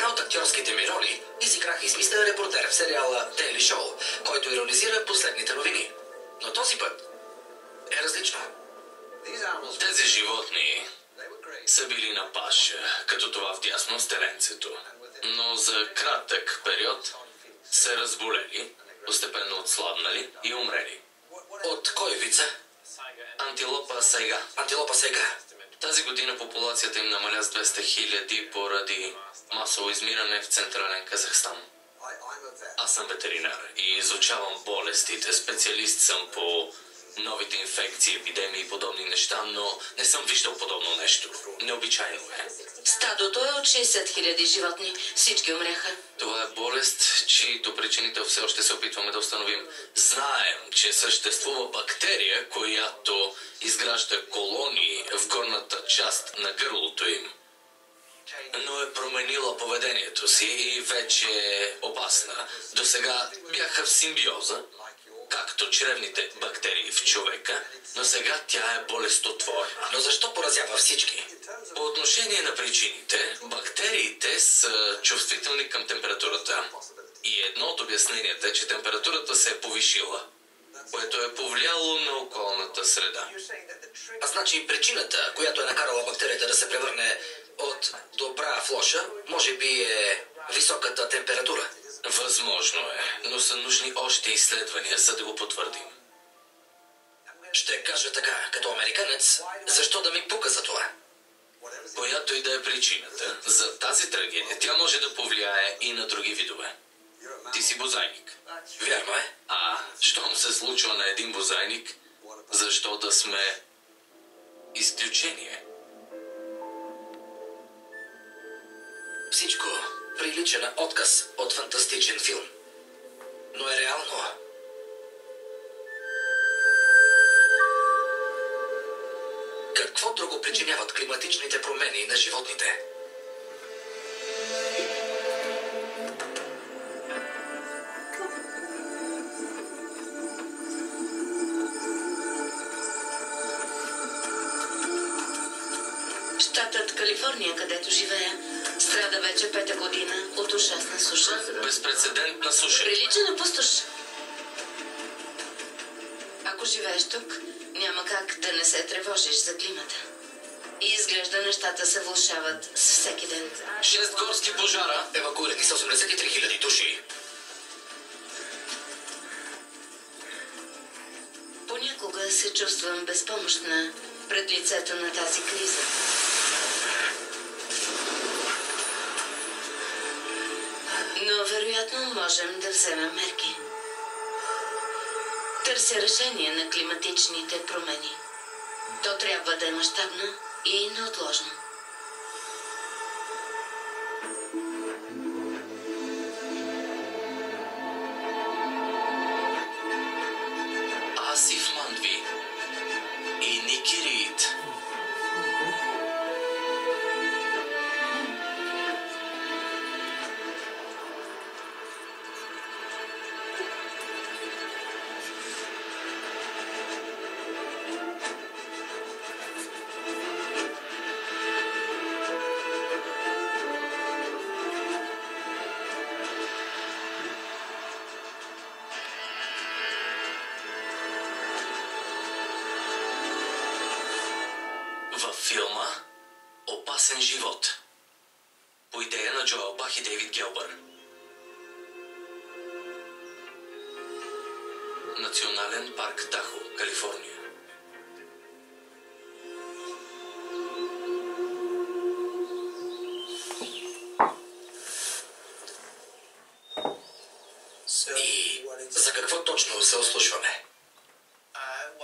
една от актьорските ми роли изиграх измислен репортер в сериала Daily Show, който иронизира последните новини. Но този път е различно. Тези животни са били на паша, като това вдясно с теленцето. Но за кратък период се разболели, постепенно отслабнали и умрели. От кой вица? Антилопа сайга. Антилопа сега. Тази година популацията им намаля с 200 000 поради масово измиране в Централен Казахстан. Аз съм ветеринар и изучавам болестите. Специалист съм по новите инфекции, епидемии и подобни неща, но не съм виждал подобно нещо. Необичайно е. Стадото е от 60 000 животни. Всички умряха. Това е болест, чието причинител все още се опитваме да установим. Знаем, че съществува бактерия, която изгражда колонии в горната част на гърлото им. Но е променила поведението си и вече е опасна. Досега бяха в симбиоза, както чревните бактерии в човека, но сега тя е болестотворна. Но защо поразява всички? По отношение на причините, бактериите са чувствителни към температурата. И едно от обясненията е, че температурата се е повишила, което е повлияло на околната среда. А значи причината, която е накарала бактерията да се превърне от добра в лоша, може би е високата температура. Възможно е, но са нужни още изследвания, за да го потвърдим. Ще кажа така, като американец, защо да ми пука за това? Която и да е причината, за тази трагедия тя може да повлияе и на други видове. Ти си бозайник. Вярно е. А щом се случва на един бозайник, защо да сме изключение? Всичко прилича на отказ от фантастичен филм. Но е реално. Какво друго причиняват климатичните промени на животните? Щатът Калифорния, където живея, страда вече 5-та година от ужасна суша. Безпрецедентна суша. Прилича на пустош. Ако живееш тук, няма как да не се тревожиш за климата. И изглежда нещата се влошават с всеки ден. 6 горски пожара. Евакуирани са 83 000 души. Понякога се чувствам безпомощна пред лицето на тази криза. Но вероятно можем да вземем мерки. Търся решение на климатичните промени. То трябва да е мащабно и неотложно. Асиф Мандви и Ники Рид. Във филма "Опасен живот" по идея на Джоел Бах и Дейвид Гелбър. Национален парк Тахо, Калифорния. И за какво точно се ослушваме?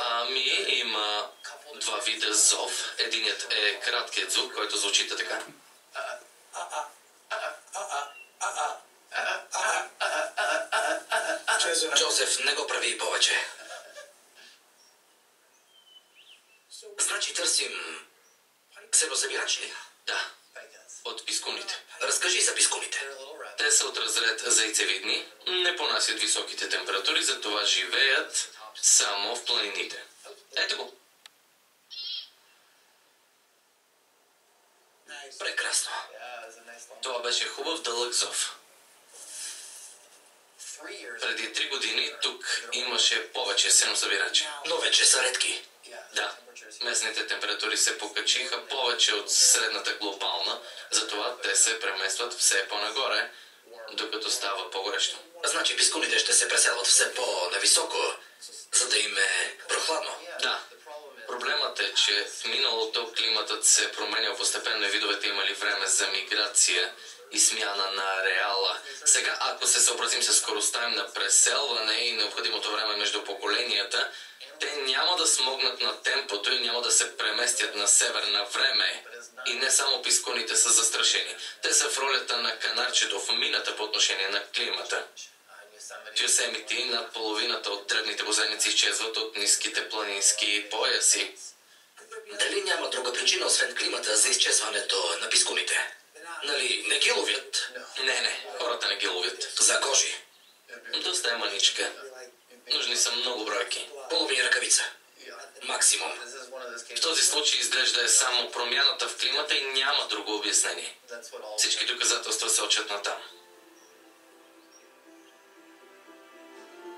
Ами, има два вида зов. Единият е краткият звук, който звучи така. Джозеф, не го прави повече. Значи търсим ксеросъбирач ли? Да, от пискуните. Разкажи за пискуните. Те са от разред зайцевидни, не понасят високите температури, затова живеят само в планините. Ето го. Прекрасно. Това беше хубав дълъг зов. Преди 3 години тук имаше повече сеносъбирачи. Но вече са редки. Да, местните температури се покачиха повече от средната глобална, затова те се преместват все по-нагоре, докато става по-горещо. Значи пискуните ще се преселват все по-нависоко, за да им е прохладно. Да. Проблемът е, че в миналото климатът се променял постепенно и видовете имали време за миграция и смяна на ареала. Сега, ако се съобразим с скоростта им на преселване и необходимото време между поколенията, те няма да смогнат на темпото и няма да се преместят на север на време. И не само пискуните са застрашени. Те са в ролята на канарчето в мината по отношение на климата. В Йосемити над половината от древните бозайници изчезват от ниските планински пояси. Дали няма друга причина, освен климата, за изчезването на пискуните? Нали, не ги ловят? Не, хората не ги ловят. За кожи. Доста е маничка. Нужни са много бройки. Половин ръкавица. Максимум. В този случай изглежда е само промяната в климата и няма друго обяснение. Всички доказателства сочат натам.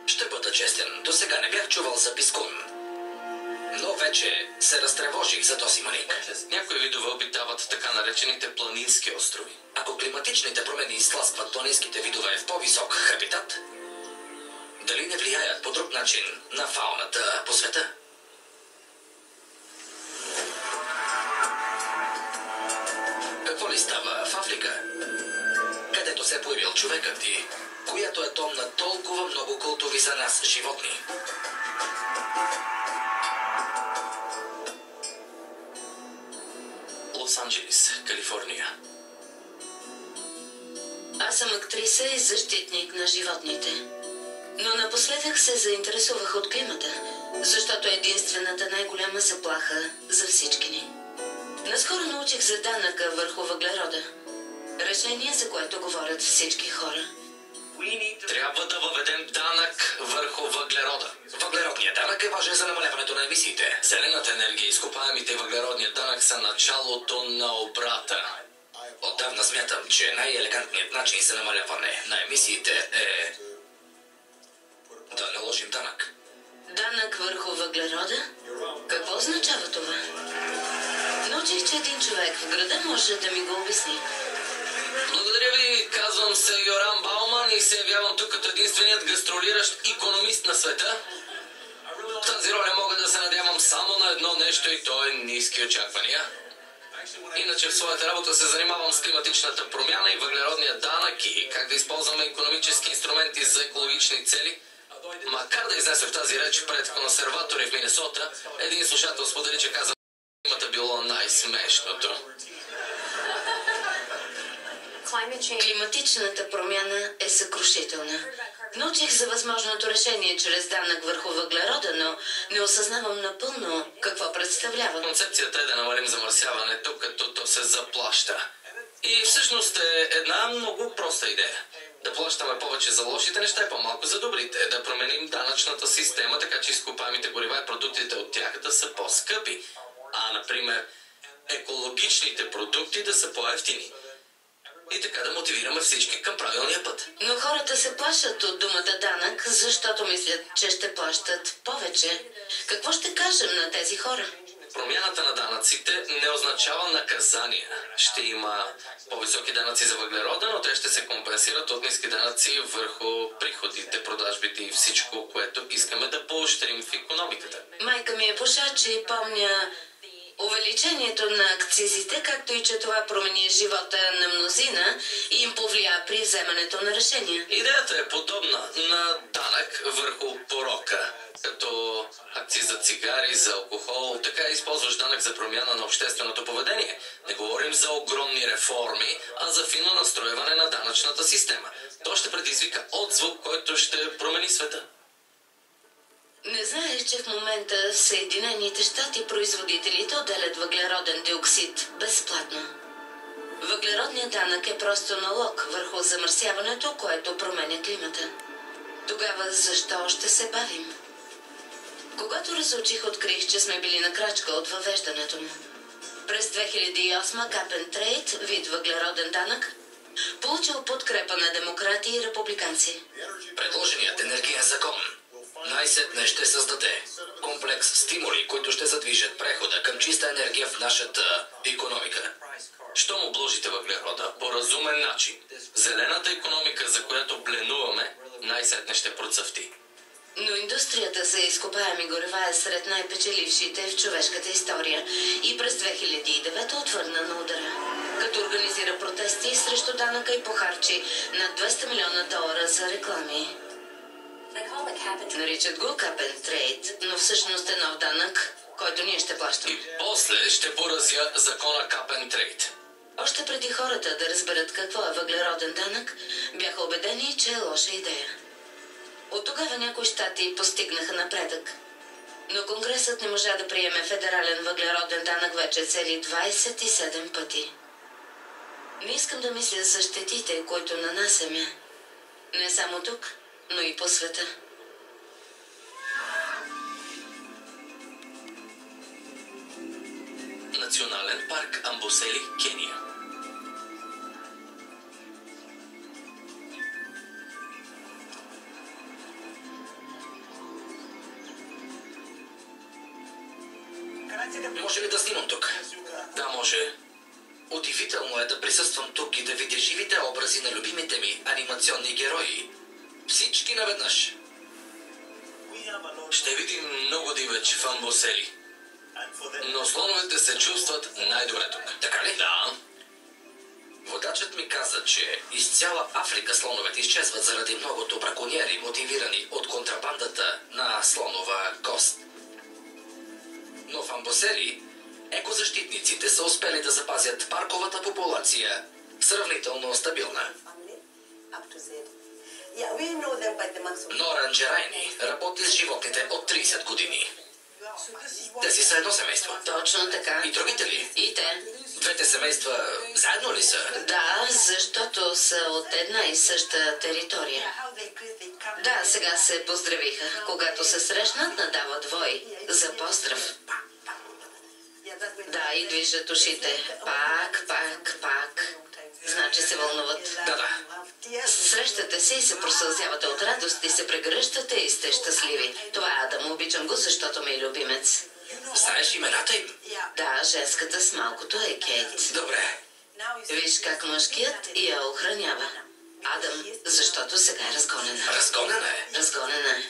Ще бъда честен. До сега не бях чувал за пискун. Но вече се разтревожих за този маник. Някои видове обитават така наречените планински острови. Ако климатичните промени изтласкват планинските видове в по-висок хабитат, дали не влияят по друг начин на фауната по света? Какво ли става в Африка, където се е появил човекът и която е дом на толкова много култови за нас животни? Лос-Анджелес, Калифорния. Аз съм актриса и защитник на животните. Но напоследък се заинтересувах от климата, защото е единствената най-голяма заплаха за всички ни. Наскоро научих за данъка върху въглерода. Решение, за което говорят всички хора. Трябва да въведем данък върху въглерода. Въглеродният данък е важен за намаляването на емисиите. Зелената енергия, изкопаемите и въглеродният данък са началото на обрата. Отдавна смятам, че най-елегантният начин за намаляване на емисиите е да наложим данък. Данък върху въглерода? Какво означава това? Научих, че един човек в града може да ми го обясни. Благодаря ви, казвам се Йоран Бауман и се явявам тук като единственият гастролиращ икономист на света. В тази роля мога да се надявам само на едно нещо и то е ниски очаквания. Иначе в своята работа се занимавам с климатичната промяна и въглеродния данък и как да използваме икономически инструменти за екологични цели. Макар да изнесох тази реч пред консерватори в Минесота, един слушател сподели, че каза, климата било най-смешното. Климатичната промяна е съкрушителна. Научих за възможното решение чрез данък върху въглерода, но не осъзнавам напълно какво представлява. Концепцията е да намалим замърсяването, като то се заплаща. И всъщност е една много проста идея. Да плащаме повече за лошите неща и по-малко за добрите. Да променим данъчната система, така че изкопаемите горива и продуктите от тях да са по-скъпи. А, например, екологичните продукти да са по-евтини. И така да мотивираме всички към правилния път. Но хората се плашат от думата данък, защото мислят, че ще плащат повече. Какво ще кажем на тези хора? Промяната на данъците не означава наказания. Ще има по-високи данъци за въглерода, но те ще се компенсират от ниски данъци върху приходите, продажбите и всичко, което искаме да поощрим в икономиката. Майка ми е пушач и помня увеличението на акцизите, както и че това промени живота на мнозина и им повлия при вземането на решения. Идеята е подобна на данък върху порока, като акциз за цигари, за алкохол, така използваш данък за промяна на общественото поведение. Не говорим за огромни реформи, а за финно настройване на данъчната система. То ще предизвика отзвук, който ще промени света. Не знаех, че в момента в Съединените щати производителите отделят въглероден диоксид безплатно. Въглеродният данък е просто налог върху замърсяването, което променя климата. Тогава защо още се бавим? Когато разучих, открих, че сме били на крачка от въвеждането му. През 2008 Капен Трейд, вид въглероден данък, получил подкрепа на демократи и републиканци. Предложеният енергиен закон най-сетне ще създаде комплекс стимули, които ще задвижат прехода към чиста енергия в нашата икономика. Щом обложите въглерода по разумен начин, зелената икономика, за която пленуваме, най-сетне ще процъфти. Но индустрията за изкопаеми горива е сред най-печелившите в човешката история и през 2009 отвърна на удара, като организира протести срещу данъка и похарчи над $200 милиона за реклами. Наричат го Капен Трейд, но всъщност е нов данък, който ние ще плащаме. И после ще поразя закона Капен Трейд. Още преди хората да разберат какво е въглероден данък, бяха убедени, че е лоша идея. От тогава някои щати постигнаха напредък. Но Конгресът не можа да приеме федерален въглероден данък вече цели 27 пъти. Не искам да мисля за щетите, които нанасяме. Не само тук, но и по света. Национален парк Амбосели, Кения. Може ли да снимам тук? Да, може. Удивително е да присъствам тук и да видя живите образи на любимите ми анимационни герои. Всички наведнъж. Ще видим много дивеч в Амбосели. Но слоновете се чувстват най-добре тук. Така ли? Да. Водачът ми каза, че из цяла Африка слоновете изчезват заради многото браконьери, мотивирани от контрабандата на слонова кост. Но в Амбосели екозащитниците са успели да запазят парковата популация сравнително стабилна. Нора Анджерайни работи с животните от 30 години. Те си са едно семейство. Точно така. И другите ли? И те. Двете семейства заедно ли са? Да, защото са от една и съща територия. Да, сега се поздравиха. Когато се срещнат, надават вой за поздрав. Да, и движат ушите. Пак, пак, пак. Значи се вълнуват. Да. Срещате се и се просълзявате от радост и се прегръщате и сте щастливи. Това е Адам. Обичам го, защото ми е любимец. Знаеш имената им? Да, женската с малкото е Кейт. Добре. Виж как мъжкият я охранява. Адам, защото сега е разгонена. Разгонена е. Разгонена е.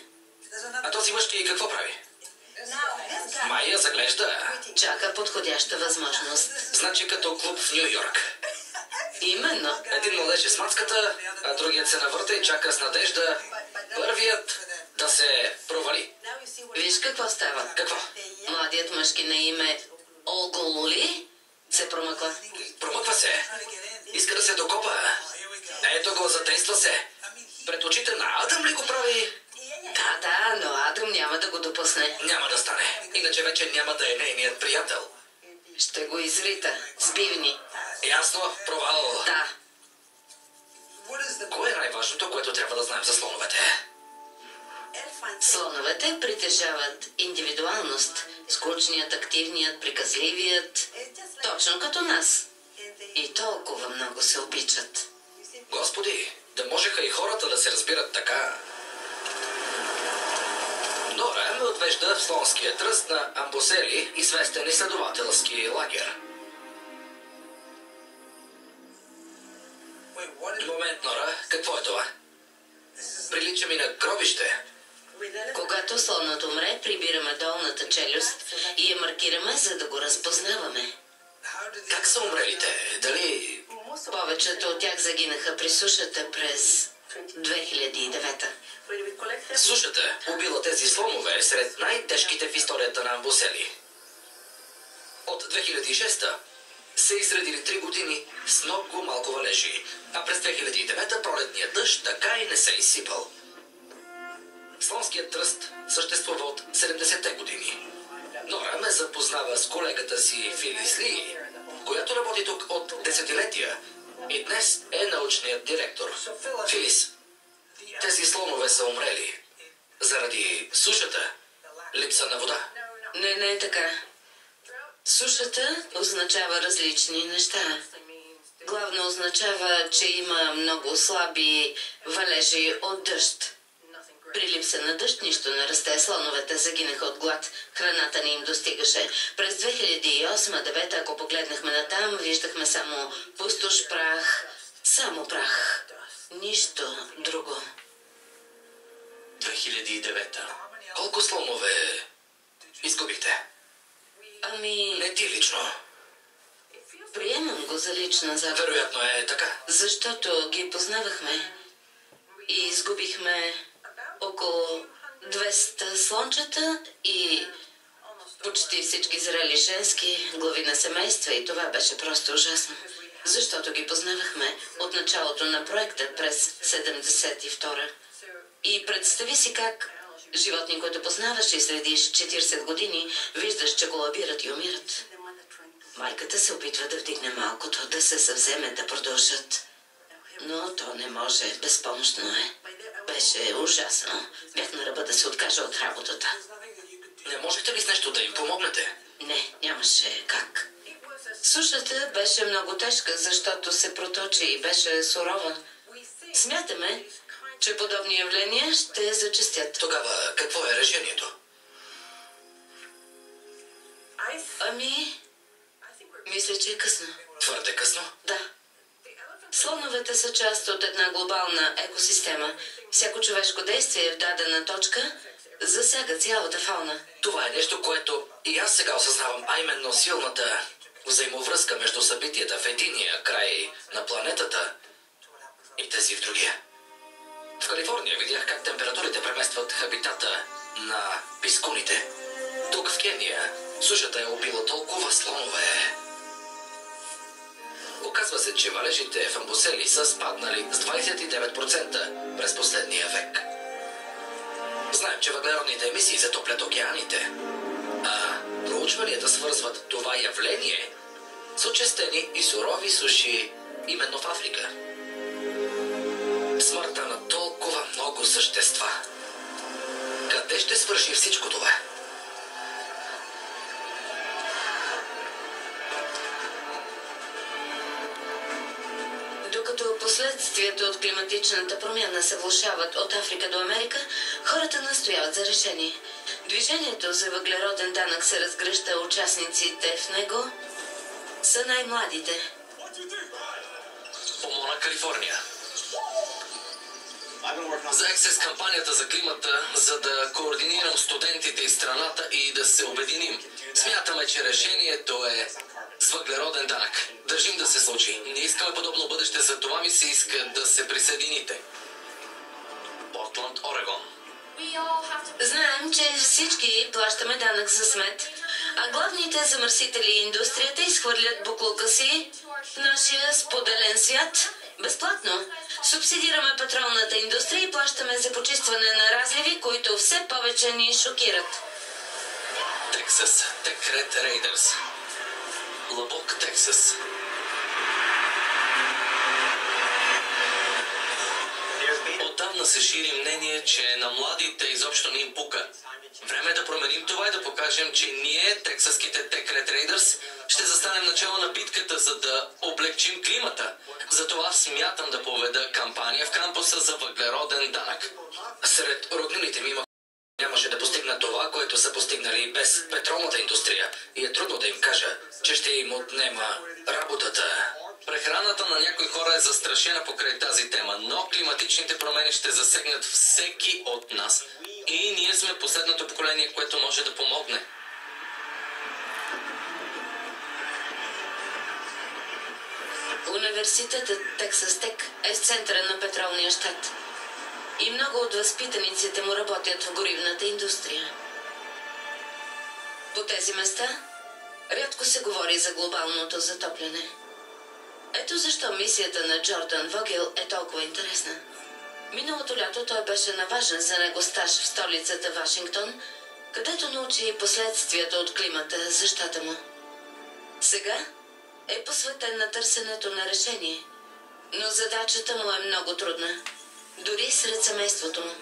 А този мъжки какво прави? Майя заглежда. Чака подходяща възможност. Значи като клуб в Ню Йорк. Именно. Един младеж е с мацката, а другият се навърта и чака с надежда първият да се провали. Виж какво става. Какво? Младият мъжки на име Оголули се промъква. Промъква се. Иска да се докопа. Ето го, затейства се. Пред очите на Адам ли го прави? Да, но Адам няма да го допусне. Няма да стане. Иначе вече няма да е нейният приятел. Ще го изрита. С бивни. Ясно, провал. Да. Кое е най-важното, което трябва да знаем за слоновете? Слоновете притежават индивидуалност. Скучният, активният, приказливият. Точно като нас. И толкова много се обичат. Господи, да можеха и хората да се разбират така. Нора ме отвежда в слонския тръст на Амбосели, известен изследователски лагер. Момент, Нора, какво е това? Прилича ми на гробище. Когато слонът умре, прибираме долната челюст и я маркираме, за да го разпознаваме. Как са умрели те? Дали... Повечето от тях загинаха при сушата през 2009. Сушата убила тези слонове сред най-тежките в историята на Амбосели. От 2006 са изредили 3 години с много малко валежи, а през 2009 пролетният дъжд така и не се изсипал. Слонският тръст съществува от 70-те години. Нора ме запознава с колегата си Филис Ли, която работи тук от десетилетия и днес е научният директор. Филис, тези слонове са умрели заради сушата, липса на вода. Не е така. Сушата означава различни неща. Главно означава, че има много слаби валежи от дъжд. При липса на дъжд нищо не расте. Слоновете загинаха от глад. Храната не им достигаше. През 2008-2009, ако погледнахме натам, виждахме само пустош, прах. Само прах. Нищо друго. 2009. Колко слонове изгубихте? Ами, Не ти лично. приемам го за лична загуба. Вероятно е така. Защото ги познавахме и изгубихме около 200 слончета и почти всички зрели женски глави на семейства и това беше просто ужасно. Защото ги познавахме от началото на проекта през 72-а. И представи си как животни, които познаваш и следиш 40 години, виждаш, че колабират и умират. Майката се опитва да вдигне малкото, да се съвземе, да продължат. Но то не може, безпомощно е. Беше ужасно. Бях на ръба да се откажа от работата. Не можете ли с нещо да им помогнете? Не, нямаше как. Сушата беше много тежка, защото се проточи и беше сурова. Смятаме, че подобни явления ще зачестят. Тогава какво е решението? Ами, мисля, че е късно. Твърде късно? Да. Слоновете са част от една глобална екосистема. Всяко човешко действие в дадена точка засяга цялата фауна. Това е нещо, което и аз сега осъзнавам, а именно силната взаимовръзка между събитията в единия край на планетата и тези в другия. В Калифорния видях как температурите преместват хабитата на пискуните. Тук в Кения сушата е убила толкова слонове. Оказва се, че валежите в Амбусели са спаднали с 29% през последния век. Знаем, че въглеродните емисии затоплят океаните, а проучванията свързват това явление с очестени и сурови суши именно в Африка. Смъртта на толкова много същества. Къде ще свърши всичко това? Докато последствията от климатичната промяна се влошават от Африка до Америка, хората настояват за решение. Движението за въглероден данък се разгръща, участниците в него са най-младите. Помона, Калифорния. Заех се с кампанията за климата, за да координирам студентите из страната и да се обединим. Смятаме, че решението е с въглероден данък. Държим да се случи. Не искаме подобно бъдеще, за това ми се иска да се присъедините. Портланд, Орегон. Знаем, че всички плащаме данък за смет, а главните замърсители и индустрията изхвърлят буклука си в нашия споделен свят безплатно. Субсидираме петролната индустрия и плащаме за почистване на разливи, които все повече ни шокират. Тексас, Текрет Рейдърс. Лъбок, Тексас. Отдавна се шири мнение, че на младите изобщо не им пука. Време е да променим това и да покажем, че ние, тексаските Текрет Рейдърс, ще застанем начало на битката, за да облегчим климата. Затова смятам да поведа кампания в кампуса за въглероден данък. Сред роднините ми има нямаше да постигнат това, което са постигнали без петролната индустрия. И е трудно да им кажа, че ще им отнема работата. Прехраната на някои хора е застрашена покрай тази тема, но климатичните промени ще засегнат всеки от нас. И ние сме последното поколение, което може да помогне. Университетът Тексас Тек е в центъра на петролния щат. И много от възпитаниците му работят в горивната индустрия. По тези места рядко се говори за глобалното затопляне. Ето защо мисията на Джордан Вогел е толкова интересна. Миналото лято той беше на важен за него стаж в столицата Вашингтон, където научи последствията от климата за щата му. Сега е посветен на търсенето на решение, но задачата му е много трудна, дори сред семейството му.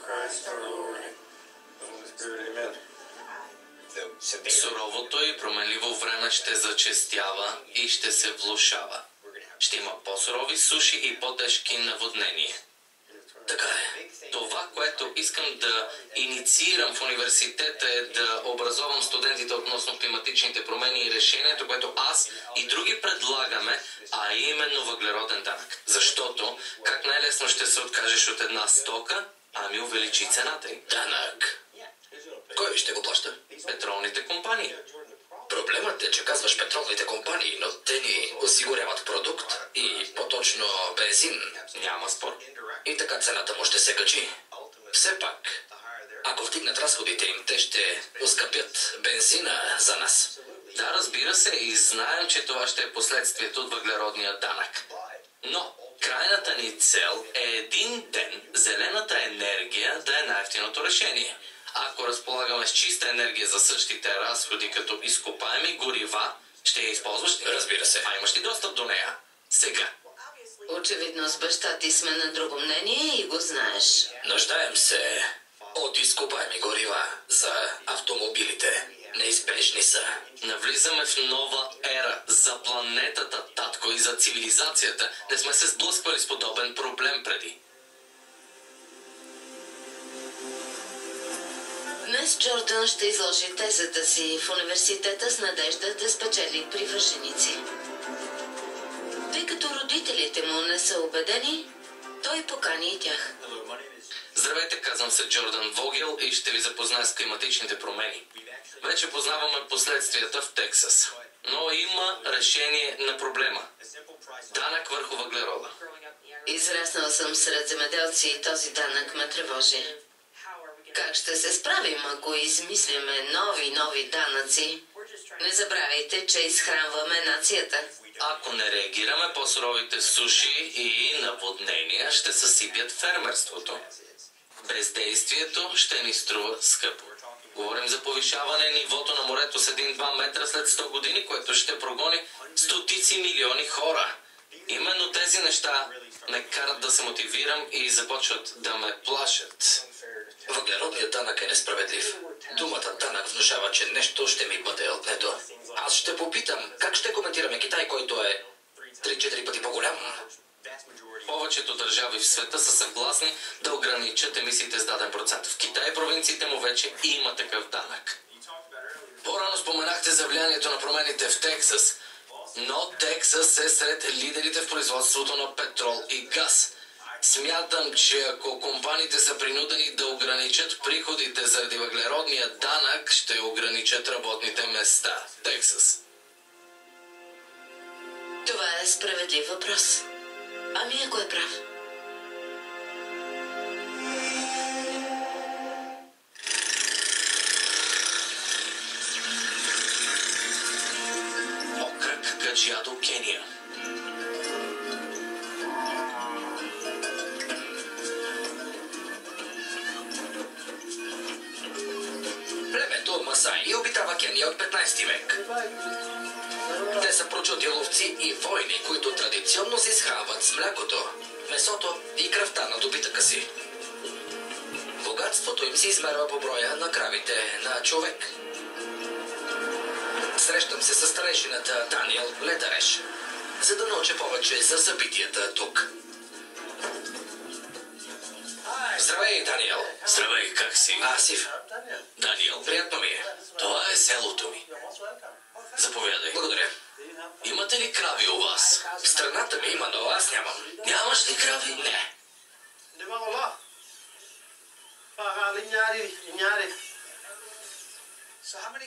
Christ our Lord. Holy Spirit, amen. Суровото и променливо време ще зачестява и ще се влошава. Ще има по-сурови суши и по-тежки наводнения. Така е. Това, което искам да инициирам в университета е да образовам студентите относно климатичните промени и решението, което аз и други предлагаме, а именно въглероден данък. Защото как най-лесно ще се откажеш от една стока, ами увеличи цената й. Данък. Кой ще го плаща? Петролните компании. Проблемът е, че казваш петролните компании, но те ни осигуряват продукт и по-точно бензин. Няма спор. И така цената му ще се качи. Все пак, ако вдигнат разходите им, те ще оскъпят бензина за нас. Да, разбира се, и знаем, че това ще е последствието от въглеродния данък. Но крайната ни цел е един ден зелената енергия да е най-евтиното решение. Ако разполагаме с чиста енергия за същите разходи като изкопаеми горива, ще я използваш ли? Разбира се. А имаш ли достъп до нея? Сега. Очевидно с баща ти сме на друго мнение и го знаеш. Нуждаем се от изкопаеми горива за автомобилите. Неизбежни са. Навлизаме в нова ера за планетата, татко, и за цивилизацията. Не сме се сблъсквали с подобен проблем преди. Днес Джордан ще изложи тезата си в университета с надежда да спечели привърженици. Тъй като родителите му не са убедени, той покани и тях. Здравейте, казвам се Джордан Вогел и ще ви запозная с климатичните промени. Вече познаваме последствията в Тексас. Но има решение на проблема. Данък върху въглерода. Израснал съм сред земеделци и този данък ме тревожи. Как ще се справим, ако измисляме нови данъци? Не забравяйте, че изхранваме нацията. Ако не реагираме, по-суровите суши и наводнения ще съсипят фермерството. Бездействието ще ни струва скъпо. Говорим за повишаване нивото на морето с 1-2 метра след 100 години, което ще прогони стотици милиони хора. Именно тези неща ме карат да се мотивирам и започват да ме плашат. Въглеродният данък е несправедлив. Думата данък внушава, че нещо ще ми бъде отнето. Аз ще попитам, как ще коментираме Китай, който е 3-4 пъти по-голям? Повечето държави в света са съгласни да ограничат емисиите с даден процент. В Китай провинциите му вече има такъв данък. По-рано споменахте за влиянието на промените в Тексас. Но Тексас е сред лидерите в производството на петрол и газ. Смятам, че ако компаниите са принудени да ограничат приходите заради въглеродния данък, ще ограничат работните места. Тексас. Това е справедлив въпрос. Ами ако е прав? Окръг Каджиадо, Кения. Племето Масаи обитава Кения от 15 век. Те са прочути ловци и войни, които традиционно се изхранват с млякото, месото и кръвта на добитъка си. Богатството им се измерва по броя на кравите на човек. Срещам се с старейшината Даниел Ледареш, за да науча повече за събитията тук. Здравей, Даниел. Здравей, как си? Асиф. Даниел. Приятно ми е. Това е селото ми. Заповядай. Благодаря. Имате ли крави у вас? В страната ми има, но аз нямам. Нямаш ли крави? Не.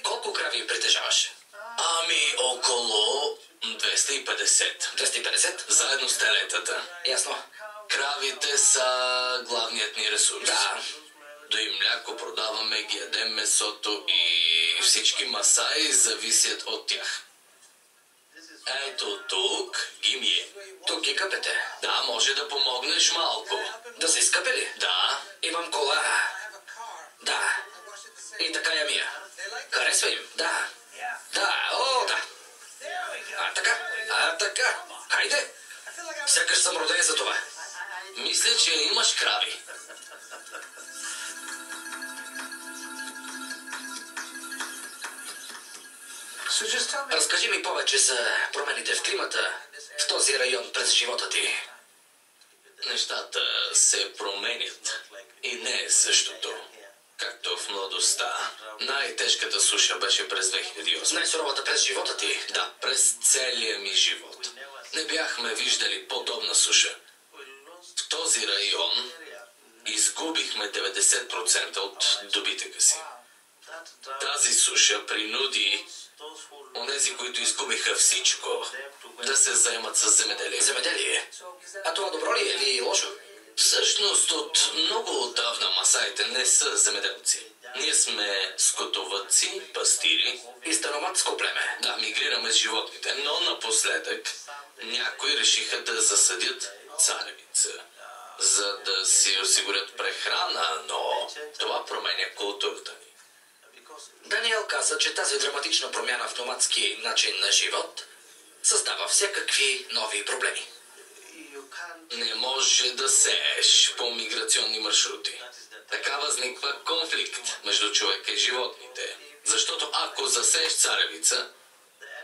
Колко крави притежаваш? Ами, около 250. 250? Заедно с телетата. Ясно. Кравите са главният ни ресурс. Да. Доим мляко, продаваме ги, ядем месото и всички масаи зависят от тях. Ето тук ги мие. Тук ги къпете. Да, може да помогнеш малко. Да се изкъпе ли? Да, Имам кола. Да. И така я мия. Харесва им? Да. Да, о, да. А така. Хайде. Сякаш съм роден за това. мисля, че имаш крави. Разкажи ми повече за промените в климата в този район през живота ти. Нещата се променят и не е същото, както в младостта. Най-тежката суша беше през 2008. Най-суровата през живота ти. Да, през целия ми живот. Не бяхме виждали подобна суша. В този район изгубихме 90% от добитъка си. Тази суша принуди онези, които изгубиха всичко, да се заемат с земеделие. Земеделие. А това добро ли е или лошо? Всъщност от много отдавна масаите не са земеделци. Ние сме скотовъдци, пастири. И староматско племе. Да, мигрираме с животните, но напоследък някои решиха да засадят царевица, за да си осигурят прехрана, но това променя културата ни. Даниел каза, че тази драматична промяна в номадски начин на живот създава всякакви нови проблеми. Не може да сееш по миграционни маршрути. Така възниква конфликт между човека и животните. Защото ако засееш царевица,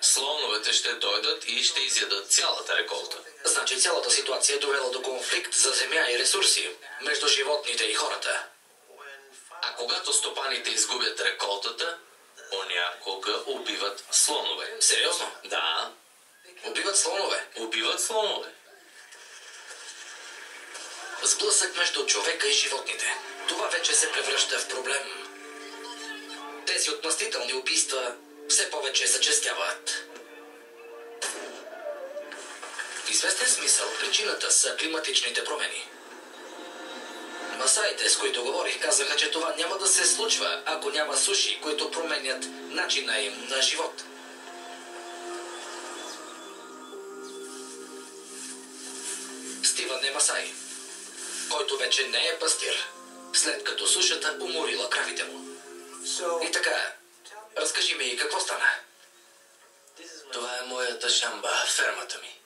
слоновете ще дойдат и ще изядат цялата реколта. Значи цялата ситуация е довела до конфликт за земя и ресурси между животните и хората. А когато стопаните изгубят реколтата, понякога убиват слонове. Сериозно? Да, Убиват слонове. убиват слонове. Сблъсък между човека и животните. Това вече се превръща в проблем. Тези отмъстителни убийства все повече зачестяват. В известен смисъл причината са климатичните промени. Масаите, с които говорих, казаха, че това няма да се случва, ако няма суши, които променят начина им на живот. Стивън е масай, който вече не е пастир, след като сушата уморила кравите му. И така, разкажи ми какво стана. Това е моята шамба, фермата ми.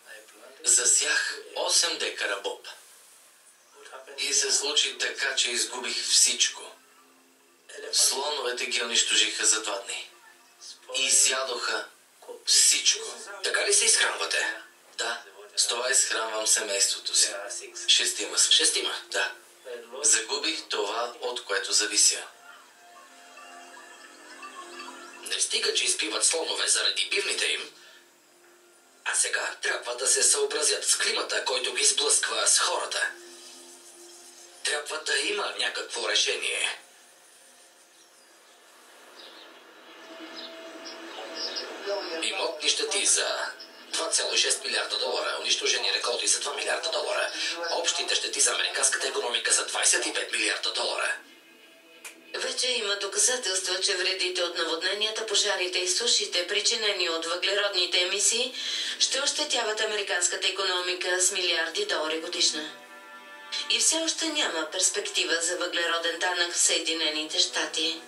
Засях 8 декара боб. И се случи така, че изгубих всичко. Слоновете ги унищожиха за 2 дни. Изядоха всичко. Така ли се изхранвате? Да, с това изхранвам семейството си. 6 сме. 6. Да. Загубих това, от което завися. Не стига, че изпиват слонове заради бивните им, а сега трябва да се съобразят с климата, който ги сблъсква с хората. Трябва да има някакво решение. Имотни щети за 2,6 милиарда долара, унищожени реколти за 2 милиарда долара, общите щети за американската икономика за 25 милиарда долара. Вече има доказателства, че вредите от наводненията, пожарите и сушите, причинени от въглеродните емисии, ще ощетяват американската икономика с милиарди долари годишно. И все още няма перспектива за въглероден данък в Съединените щати.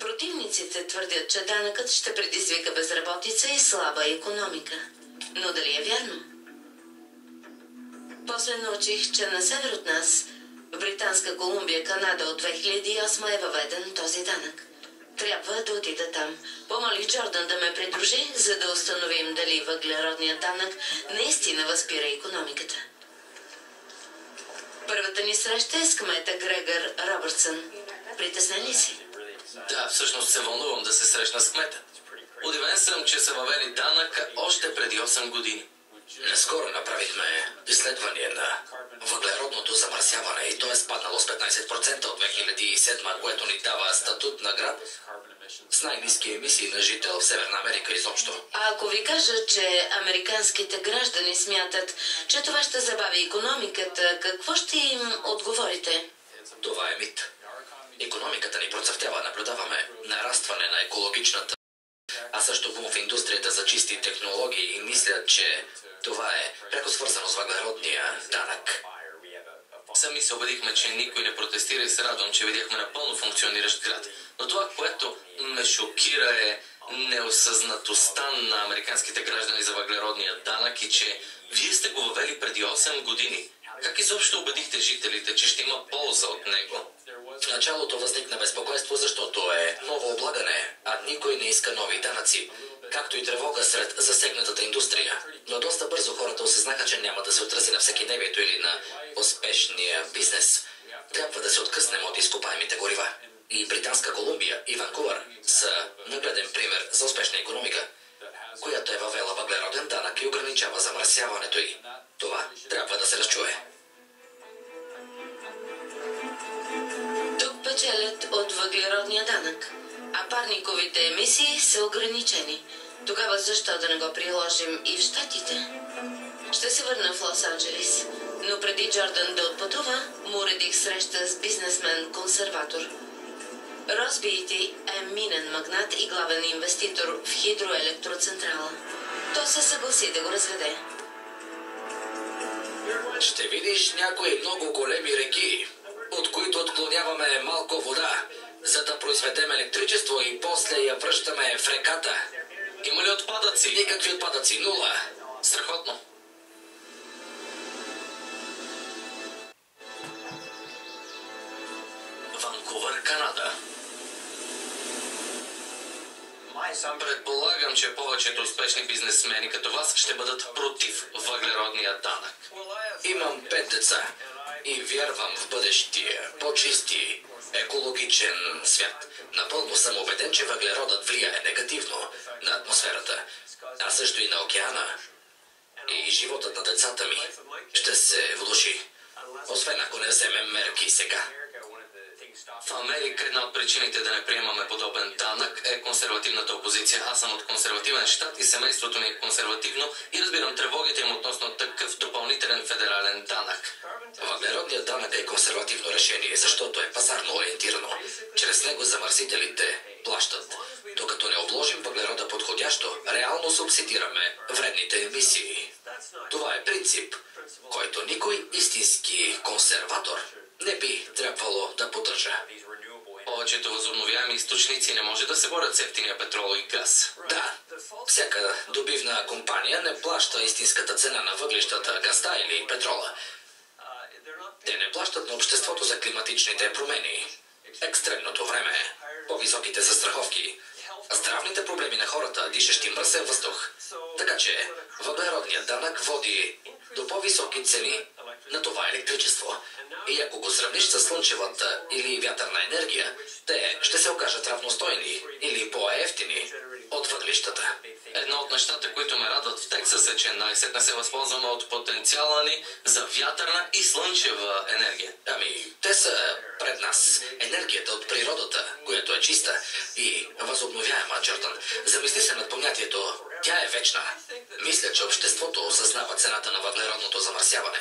Противниците твърдят, че данъкът ще предизвика безработица и слаба икономика. Но дали е вярно? После научих, че на север от нас, в Британска Колумбия, Канада, от 2008 е въведен този данък. Трябва да отида там. Помоли Джордан да ме придружи, за да установим дали въглеродният данък наистина възпира икономиката. Първата ни среща е с кмета Грегор Робъртсън. Притеснен ли си? Да, всъщност се вълнувам да се срещна с кмета. Удивен съм, че са въвели данъка още преди 8 години. Наскоро направихме изследване на въглеродното замърсяване и то е спаднало с 15% от 2007, което ни дава статут на град с най-ниски емисии на жител в Северна Америка изобщо. А ако ви кажа, че американските граждани смятат, че това ще забави икономиката, какво ще им отговорите? Това е мит. Икономиката ни процъфтява, наблюдаваме нарастване на екологичната, а също бум в индустрията за чисти технологии и мислят, че това е пряко свързано с въглеродния данък. Сами се убедихме, че никой не протестира и се радвам, че видяхме напълно функциониращ град. Но това, което ме шокира е неосъзнатостта на американските граждани за въглеродния данък и че вие сте го въвели преди 8 години. Как изобщо убедихте жителите, че ще има полза от него? В началото възникна безпокойство, защото е ново облагане, а никой не иска нови данъци, както и тревога сред засегнатата индустрия. Но доста бързо хората осъзнаха, че няма да се отрази на всекидневието или на успешния бизнес. Трябва да се откъснем от изкопаемите горива. И Британска Колумбия, и Ванкувър са нагледен пример за успешна икономика, която е въвела въглероден данък и ограничава замърсяването й. Това трябва да се разчуе. Тук печелят от въглеродния данък, а парниковите емисии са ограничени. Тогава защо да не го приложим и в Щатите? Ще се върна в Лос-Анджелис, но преди Джордан да отпътува, му уредих среща с бизнесмен-консерватор. Рос Бийти е минен магнат и главен инвеститор в хидроелектроцентрала. Той се съгласи да го разведе. Ще видиш някои много големи реки, от които отклоняваме малко вода, за да произведем електричество и после я връщаме в реката. Има ли отпадъци? Никакви отпадъци, нула. Страхотно. Ванкувър, Канада. Предполагам, че повечето успешни бизнесмени като вас ще бъдат против въглеродния данък. Имам 5 деца и вярвам в бъдещия, по-чисти, екологичен свят. Напълно съм убеден, че въглеродът влияе негативно на атмосферата, а също и на океана. И животът на децата ми ще се влоши, освен ако не вземем мерки сега. В Америка една от причините да не приемаме подобен данък е консервативната опозиция. Аз съм от консервативен щат и семейството ми е консервативно и разбирам тревогите им относно такъв допълнителен федерален данък. Въглеродният данък е консервативно решение, защото е пазарно ориентирано. Чрез него замърсителите плащат. Докато не обложим въглерода подходящо, реално субсидираме вредните емисии. Това е принцип, който никой истински консерватор не би трябвало да поддържа. Повечето възобновяеми източници не може да се борят с ефтиния петрол и газ. Да, всяка добивна компания не плаща истинската цена на въглищата, газта или петрола. Те не плащат на обществото за климатичните промени, екстремното време, по-високите застраховки, здравните проблеми на хората, дишащи мръсен въздух. Така че въглеродният данък води до по-високи цени на това електричество. И ако го сравниш с слънчевата или вятърна енергия, те ще се окажат равностойни или по-евтини от въглищата. Едно от нещата, които ме радват в Тексас е, че най-сетне се възползваме от потенциала ни за вятърна и слънчева енергия. Ами, те са пред нас. Енергията от природата, която е чиста и възобновяема, Джордан. Замисли се над понятието «тя е вечна». Мисля, че обществото осъзнава цената на въглеродното замърсяване.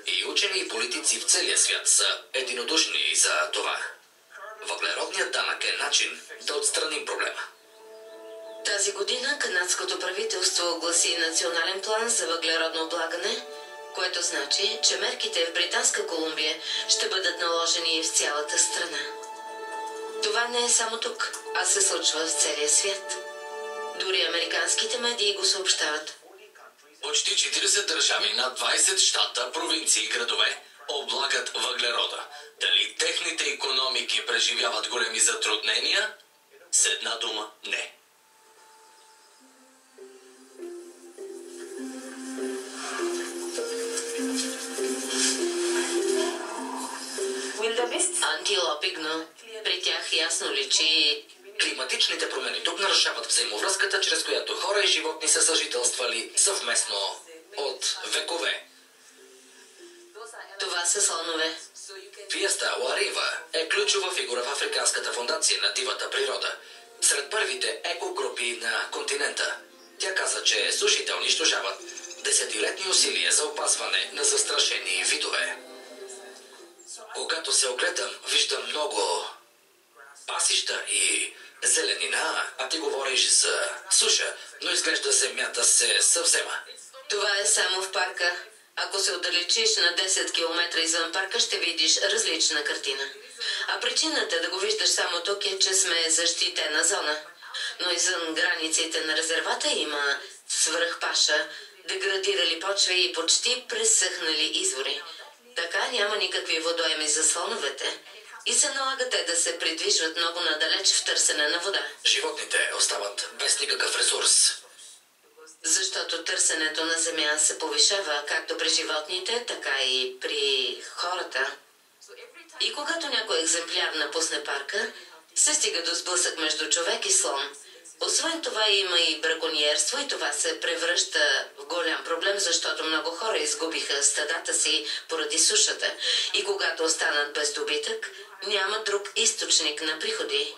И учени и политици в целия свят са единодушни за това. Въглеродният данък е начин да отстраним проблема. Тази година канадското правителство огласи национален план за въглеродно облагане, което значи, че мерките в Британска Колумбия ще бъдат наложени в цялата страна. Това не е само тук, а се случва в целия свят. Дори американските медии го съобщават. Почти 40 държави на 20 щата, провинции и градове облагат въглерода. Дали техните икономики преживяват големи затруднения? С една дума – не. Антилопигно. При тях ясно личи. Климатичните промени тук нарушават взаимовръзката, чрез която хора и животни са съжителствали съвместно от векове. Това са слонове. Фиеста Уарива е ключова фигура в Африканската фондация на дивата природа. Сред първите екогрупи на континента. Тя каза, че сушите унищожават десетилетни усилия за опазване на застрашени видове. Когато се огледам, виждам много пасища и зеленина, а ти говориш за суша, но изглежда земята се съвзема. Това е само в парка. Ако се отдалечиш на 10 км извън парка, ще видиш различна картина. А причината да го виждаш само тук е, че сме защитена зона. Но извън границите на резервата има свръхпаша, деградирали почви и почти пресъхнали извори. Така няма никакви водоеми за слоновете. и се налага те да се придвижват много надалеч в търсене на вода. Животните остават без никакъв ресурс. Защото търсенето на земя се повишава както при животните, така и при хората. И когато някой екземпляр напусне парка, се стига до сблъсък между човек и слон. Освен това има и браконьерство и това се превръща в голям проблем, защото много хора изгубиха стадата си поради сушата. И когато останат без добитък, няма друг източник на приходи.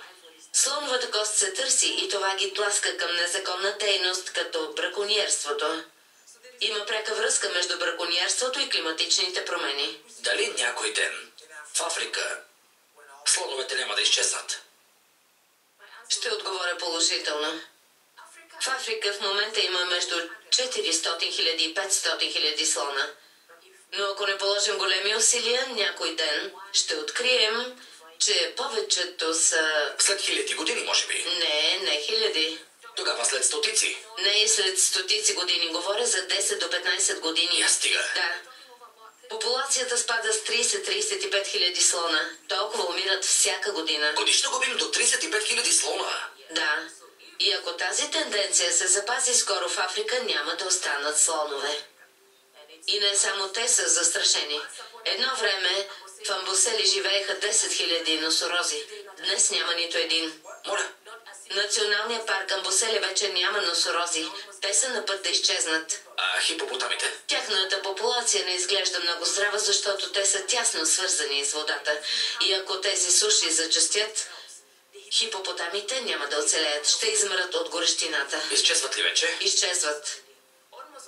Слоновата кост се търси и това ги тласка към незаконна дейност, като браконьерството. Има пряка връзка между браконьерството и климатичните промени. Дали някой ден в Африка слоновете няма да изчезнат? Ще отговоря положително. В Африка в момента има между 400 000 и 500 000 слона. Но ако не положим големи усилия, някой ден ще открием, че повечето са... След хиляди години, може би. Не хиляди. Тогава след стотици. Не и след стотици години. Говоря за 10 до 15 години. Я стига. Да. Популацията спада с 30-35 хиляди слона. Толкова умират всяка година. Годишно губим до 35 000 слона. Да. И ако тази тенденция се запази, скоро в Африка няма да останат слонове. И не само те са застрашени. Едно време в Амбусели живееха 10 000 носорози. Днес няма нито един. Моля. Националният парк Амбусели вече няма носорози. Те са на път да изчезнат. А хипопотамите? Тяхната популация не изглежда много здрава, защото те са тясно свързани с водата. И ако тези суши зачастят, хипопотамите няма да оцелеят. Ще измрат от горещината. Изчезват ли вече? Изчезват.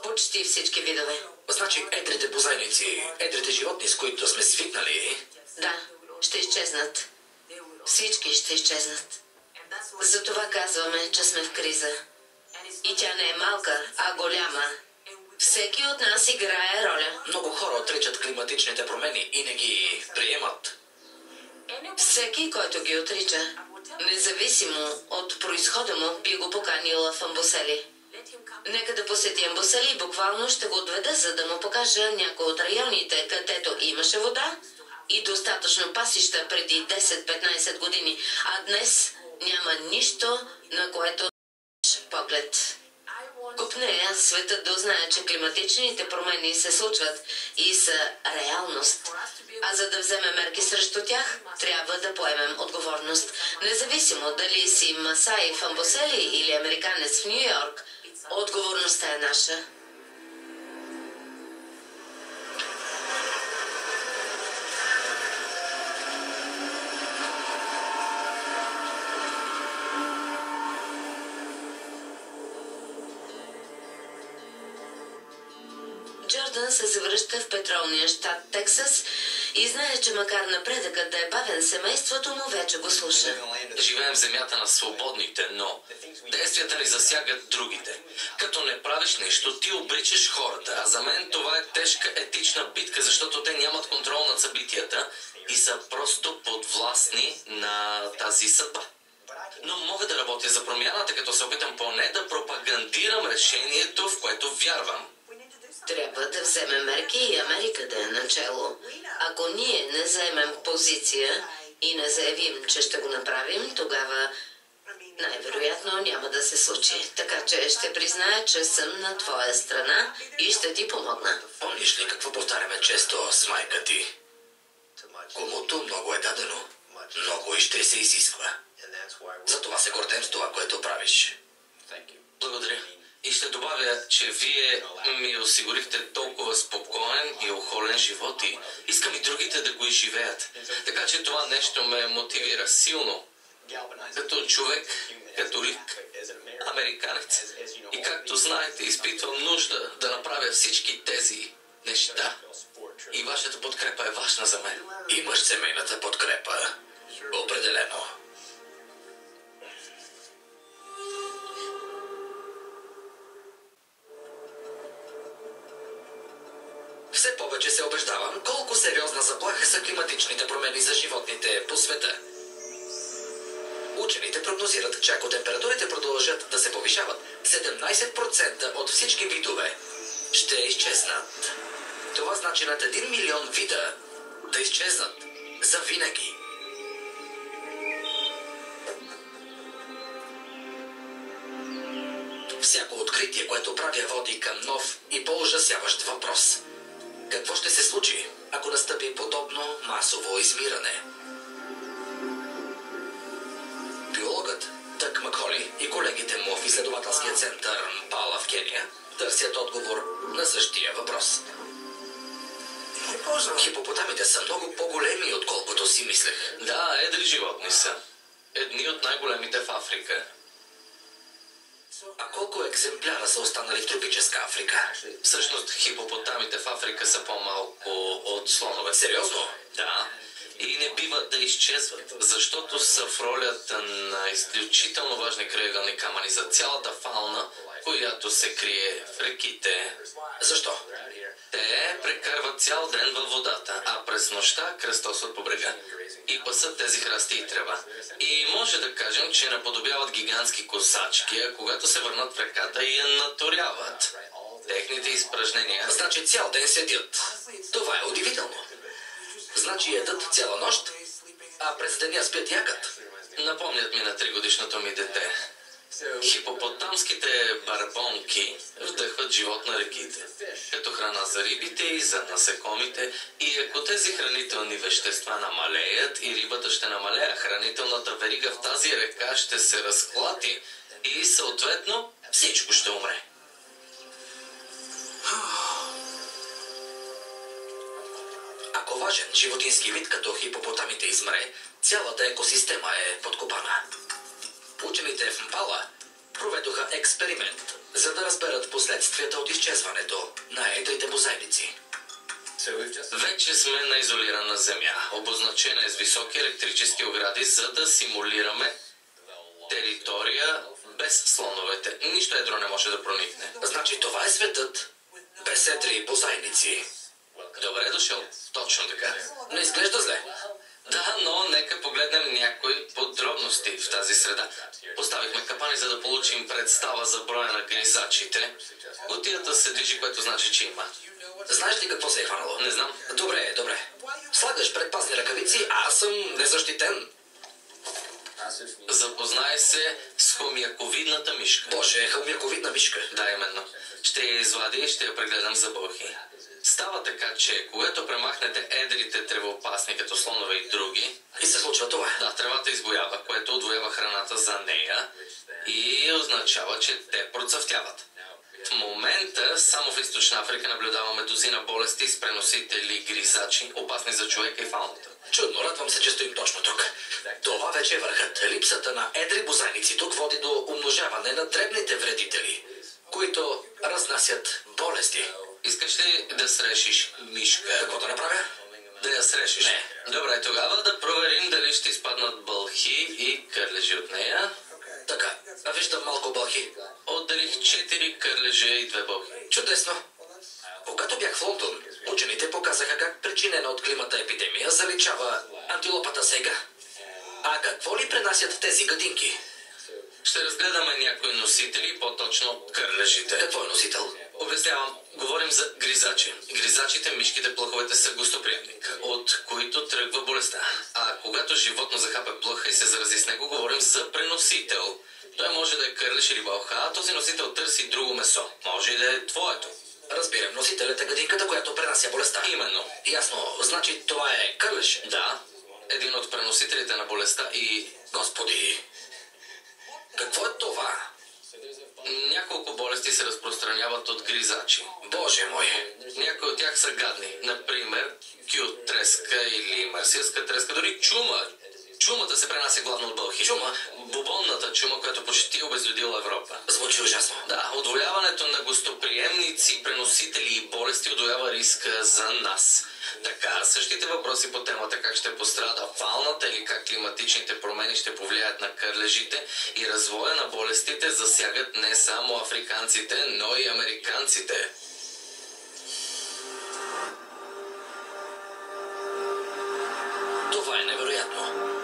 Почти всички видове. Значи едрите бозайници, едрите животни, с които сме свикнали... Да, ще изчезнат. Всички ще изчезнат. Затова казваме, че сме в криза. И тя не е малка, а голяма. Всеки от нас играе роля. Много хора отричат климатичните промени и не ги приемат. Всеки, който ги отрича, независимо от произхода му, би го поканила в Амбусели. Нека да посети Амбусели и буквално ще го отведа, за да му покажа някои от районите, където имаше вода и достатъчно пасища преди 10-15 години, а днес няма нищо, на което поглед. Купнея светът да узнае, че климатичните промени се случват и са реалност. А за да вземем мерки срещу тях, трябва да поемем отговорност. Независимо дали си масаи в Амбусели или американец в Ню Йорк, отговорността е наша. Джордан се завръща в петролния щат Тексас и знае, че макар напредъкът да е бавен, семейството му вече го слуша. Живеем в земята на свободните, но действията ни засягат другите. Като не правиш нещо, ти обричаш хората, а за мен това е тежка етична битка, защото те нямат контрол над събитията и са просто подвластни на тази съдба. Но мога да работя за промяната, като се опитам поне да пропагандирам решението, в което вярвам. Трябва да вземем мерки и Америка да е начело. Ако ние не заемем позиция и не заявим, че ще го направим, тогава най-вероятно няма да се случи. Така че ще призная, че съм на твоя страна и ще ти помогна. Помниш ли какво повтаряме често с майка ти? Комуто много е дадено, много и ще се изисква. Затова се гордем с това, което правиш. Благодаря. И ще добавя, че вие ми осигурихте толкова спокоен и охолен живот и искам и другите да го изживеят. Така че това нещо ме мотивира силно. Като човек, католик, американец. И както знаете, изпитвам нужда да направя всички тези неща. И вашата подкрепа е важна за мен. Имаш семейната подкрепа. Определено. Все повече се убеждавам колко сериозна заплаха са климатичните промени за животните по света. Учените прогнозират, че ако температурите продължат да се повишават, 17% от всички видове ще изчезнат. Това значи над 1 милион вида да изчезнат завинаги. Всяко откритие, което правя, води към нов и по-ужасяващ въпрос. Какво ще се случи, ако настъпи подобно масово измиране? Биологът Дъг Макхоли и колегите му в изследователския център Мпала в Кения търсят отговор на същия въпрос. Хипопотамите са много по-големи, отколкото си мислех. Да, едри животни са. Едни от най-големите в Африка. А колко екземпляра са останали в тропическа Африка? Всъщност, хипопотамите в Африка са по-малко от слонове. Сериозно? Да. И не биват да изчезват, защото са в ролята на изключително важни крайъгълни камъни за цялата фауна, която се крие в реките. Защо? Те прекарват цял ден във водата, а през нощта кръстосват по брега и пасат тези храсти и трева. И може да кажем, че наподобяват гигантски косачки, а когато се върнат в реката и я наторяват. Техните изпражнения... Значи цял ден седят. Това е удивително. Значи ядат цяла нощ, а през деня спят ягат. Напомнят ми на 3-годишното ми дете. Хипопотамските барбонки вдъхват живот на реките, като храна за рибите и за насекомите, и ако тези хранителни вещества намалеят и рибата ще намалее, хранителната верига в тази река ще се разклати и съответно всичко ще умре. Ако важен животински вид като хипопотамите измре, цялата екосистема е подкопана. Учените в Мпала проведоха експеримент, за да разберат последствията от изчезването на едрите бозайници. Вече сме на изолирана земя, обозначена е с високи електрически огради, за да симулираме територия без слоновете. Нищо едро не може да проникне. Значи това е светът без едри бозайници. Добре дошъл. Точно така. Не изглежда зле. Да, но нека погледнем някои подробности в тази среда. Поставихме капани, за да получим представа за броя на гризачите. Кутията се движи, което значи, че има. Знаеш ли какво се е хванало? Не знам. Добре, добре. Слагаш предпазни ръкавици, а аз съм незащитен. Запознай се с хомяковидната мишка. Боже, хомяковидна мишка. Да, именно. Ще я извадя и ще я прегледам за бълхи. Става така, че когато премахнете едрите тревоопасни, като слонове и други, И се случва това. да, тревата избоява, което отвоява храната за нея и означава, че те процъфтяват. В момента само в Източна Африка наблюдаваме дозина болести с преносители гризачи, опасни за човека и фауната. Чудно, радвам се, че стоим точно тук. Това вече е върхът. Липсата на едри бозайници тук води до умножаване на дребните вредители, които разнасят болести. Искаш ли да срещиш мишка? Какво да направя? Да я срещиш? Не. Добре, тогава да проверим дали ще изпаднат бълхи и кърлежи от нея. Така, виждам малко бълхи. Отделих 4 кърлежа и 2 бълхи. Чудесно. Когато бях в Лондон, учените показаха как причинена от климата епидемия заличава антилопата сега. А какво ли пренасят тези гадинки? Ще разгледаме някои носители, по-точно кърлежите. Какво е носител? Обяснявам, говорим за гризачи. Гризачите, мишките, плъховете са гостоприемник, от които тръгва болестта. А когато животно захапе плъха и се зарази с него, говорим за преносител. Той може да е кърлеж или бълха, а този носител търси друго месо. Може и да е твоето. Разбирам, носителят е гадинката, която пренася болестта. Именно. Ясно, значи това е кърлеж. Да, един от преносителите на болестта и... Господи, какво е това? Няколко болести се разпространяват от гризачи. Боже мой. Някои от тях са гадни. Например, кют треска или марсилска треска, дори чума. Чумата се пренася главно от бълхи. Чума? Бубонната чума, която почти обезлюдила Европа. Звучи ужасно. Да, удвояването на гостоприемници, преносители и болести удвоява риска за нас. Така, същите въпроси по темата как ще пострада фауната или как климатичните промени ще повлияят на кърлежите и развоя на болестите засягат не само африканците, но и американците. Това е невероятно.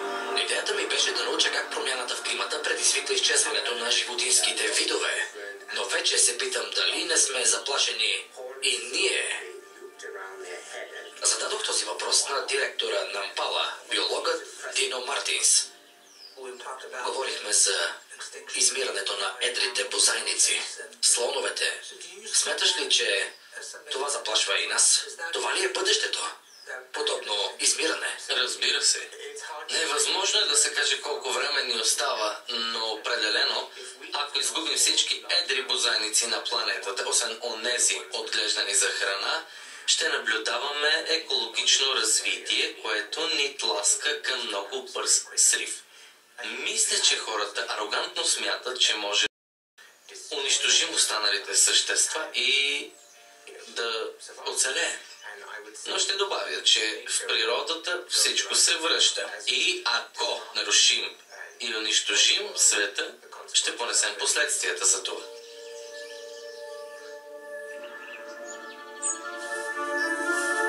Идеята ми беше да науча как промяната в климата предизвиква изчезването на животинските видове. Но вече се питам дали не сме заплашени и ние. Зададох този въпрос на директора на Мпала, биологът Дино Мартинс. Говорихме за измирането на едрите бозайници, слоновете. Смяташ ли, че това заплашва и нас? Това ли е бъдещето? Подобно измиране? Разбира се. Невъзможно е да се каже колко време ни остава, но определено, ако изгубим всички едри бозайници на планетата, освен онези отглеждани за храна, ще наблюдаваме екологично развитие, което ни тласка към много бърз срив. Мисля, че хората арогантно смятат, че може да унищожим останалите същества и да оцелеем. Но ще добавя, че в природата всичко се връща. И ако нарушим и унищожим света, ще понесем последствията за това.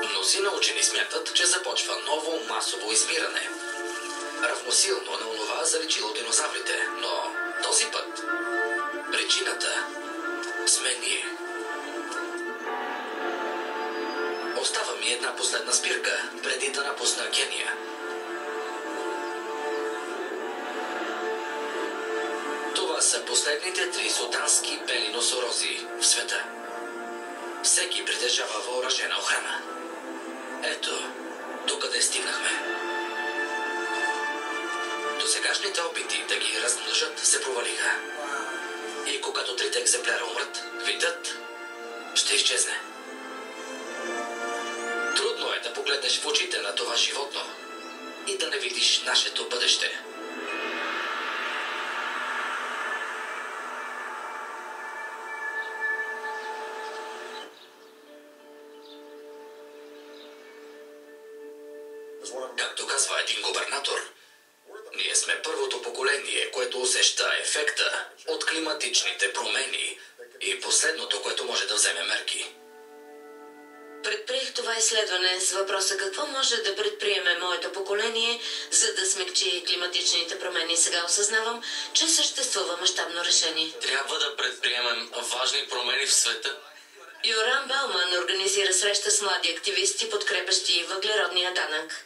Мнозина учени смятат, че започва ново масово измиране. Равносилно на онова заличило динозаврите, но този път причината сме ние. Остава ми една последна спирка, преди да напусна Кения. Това са последните 3 судански бели носорози в света. Всеки притежава въоръжена охрана. Ето, докъде стигнахме. Досегашните опити да ги размножат се провалиха. И когато 3 екземпляра умрат, видът ще изчезне. Трудно е да погледнеш в очите на това животно и да не видиш нашето бъдеще. Както казва един губернатор, ние сме първото поколение, което усеща ефекта от климатичните промени и последното, което може да вземе мерки. Предприех това изследване с въпроса какво може да предприеме моето поколение, за да смекчи климатичните промени. Сега осъзнавам, че съществува мащабно решение. Трябва да предприемем важни промени в света. Йоран Бауман организира среща с млади активисти, подкрепящи въглеродния данък.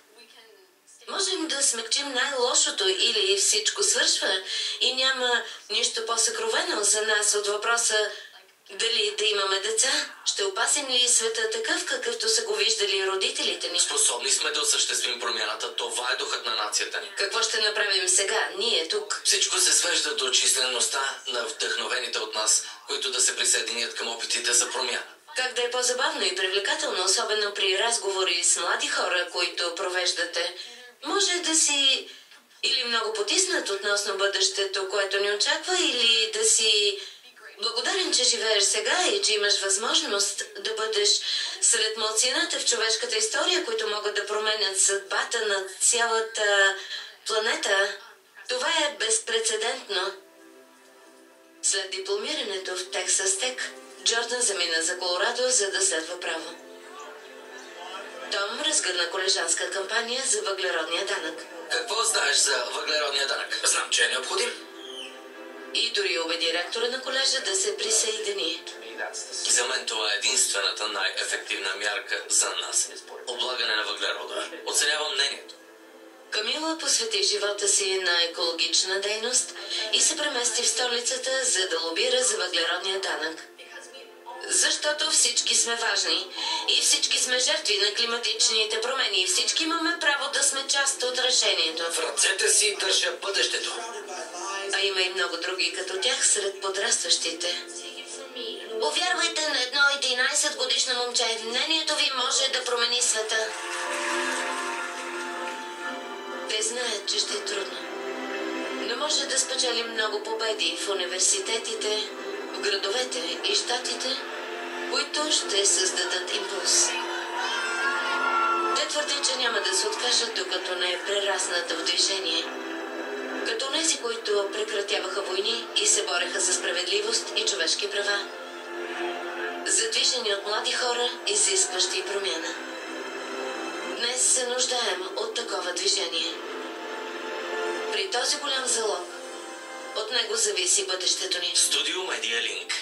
Можем да смекчим най-лошото или всичко свършва и няма нищо по-съкровено за нас от въпроса дали да имаме деца. Ще опасим ли света такъв, какъвто са го виждали родителите ни? Способни сме да осъществим промяната. Това е духът на нацията ни. Какво ще направим сега, ние тук? Всичко се свежда до числеността на вдъхновените от нас, които да се присъединят към опитите за промяна. Как да е по-забавно и привлекателно, особено при разговори с млади хора, които провеждате? Може да си или много потиснат относно бъдещето, което ни очаква, или да си благодарен, че живееш сега и че имаш възможност да бъдеш сред малцината в човешката история, които могат да променят съдбата на цялата планета. Това е безпрецедентно. След дипломирането в Тексас Тек, Джордан замина за Колорадо, за да следва право. Том разгърна колежанска кампания за въглеродния данък. Какво знаеш за въглеродния данък? Знам, че е необходим. И дори убеди ректора на колежа да се присъедини. За мен това е единствената най-ефективна мярка за нас. Облагане на въглерода. Оценявам мнението. Камила посвети живота си на екологична дейност и се премести в столицата, за да лобира за въглеродния данък. Защото всички сме важни и всички сме жертви на климатичните промени и всички имаме право да сме част от решението. В ръцете си държа бъдещето. А има и много други като тях сред подрастващите. Повярвайте на едно 11-годишно момче. Мнението ви може да промени света. Те знаят, че ще е трудно. Но може да спечелим много победи в университетите, в градовете и щатите, които ще създадат импулс. Те твърдят, че няма да се откажат, докато не е прераснат в движение. Като онези, които прекратяваха войни и се бореха за справедливост и човешки права. Задвижени от млади хора, изискващи промяна. Днес се нуждаем от такова движение. При този голям залог, от него зависи бъдещето ни. Студио Медиа Линк.